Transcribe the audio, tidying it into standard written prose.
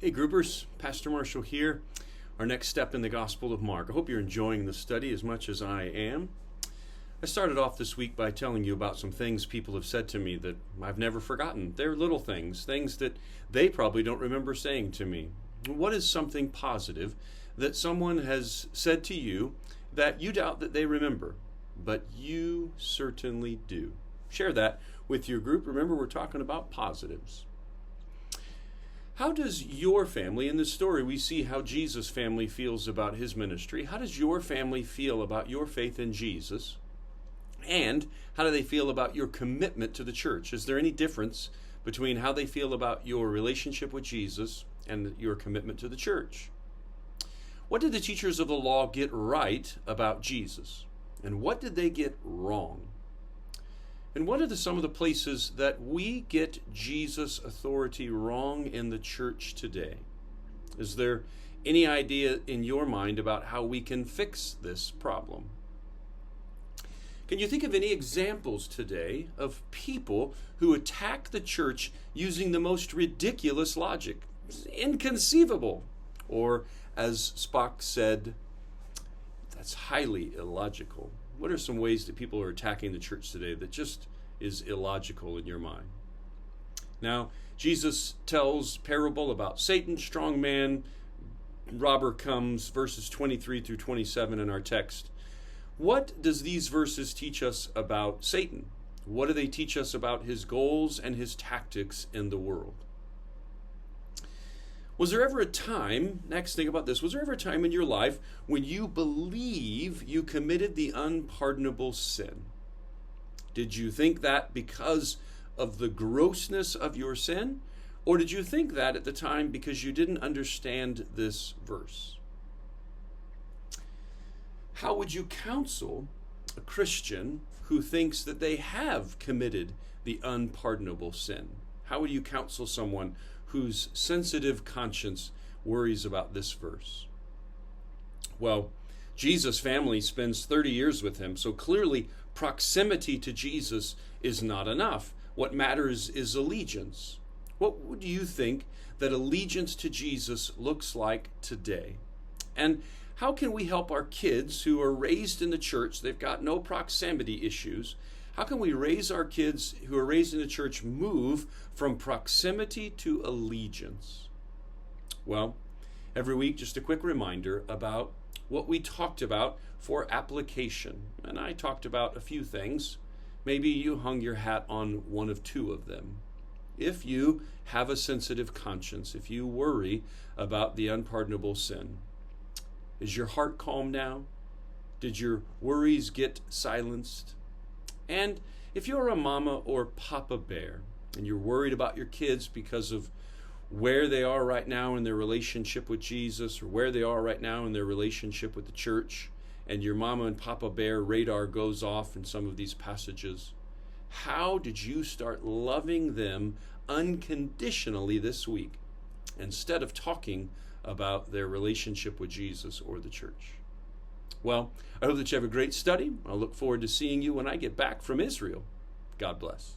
Hey groupers, Pastor Marshall here. Our next step in the Gospel of Mark. I hope you're enjoying the study as much as I am. I started off this week by telling you about some things people have said to me that I've never forgotten. They're little things that they probably don't remember saying to me. What is something positive that someone has said to you that you doubt that they remember, but you certainly do? Share that with your group. Remember, we're talking about positives. How does your family, in this story we see how Jesus' family feels about his ministry. How does your family feel about your faith in Jesus? And how do they feel about your commitment to the church? Is there any difference between how they feel about your relationship with Jesus and your commitment to the church? What did the teachers of the law get right about Jesus? And what did they get wrong? And what are some of the places that we get Jesus' authority wrong in the church today? Is there any idea in your mind about how we can fix this problem? Can you think of any examples today of people who attack the church using the most ridiculous logic? It's inconceivable. Or, as Spock said, that's highly illogical. What are some ways that people are attacking the church today that just is illogical in your mind? Now, Jesus tells parable about Satan, strong man, robber comes, verses 23 through 27 in our text. What does these verses teach us about Satan? What do they teach us about his goals and his tactics in the world? Was there ever a time, next think about this, was there ever a time in your life when you believe you committed the unpardonable sin? Did you think that because of the grossness of your sin? Or did you think that at the time because you didn't understand this verse? How would you counsel a Christian who thinks that they have committed the unpardonable sin? How would you counsel someone whose sensitive conscience worries about this verse? Well, Jesus' family spends 30 years with him, so clearly proximity to Jesus is not enough. What matters is allegiance. What would you think that allegiance to Jesus looks like today? And how can we help our kids who are raised in the church, they've got no proximity issues, how can we raise our kids who are raised in the church move from proximity to allegiance? Well, every week, just a quick reminder about what we talked about for application. And I talked about a few things. Maybe you hung your hat on one of two of them. If you have a sensitive conscience, if you worry about the unpardonable sin, is your heart calm now? Did your worries get silenced? And if you're a mama or papa bear and you're worried about your kids because of where they are right now in their relationship with Jesus or where they are right now in their relationship with the church, and your mama and papa bear radar goes off in some of these passages, how did you start loving them unconditionally this week instead of talking about their relationship with Jesus or the church? Well, I hope that you have a great study. I'll look forward to seeing you when I get back from Israel. God bless.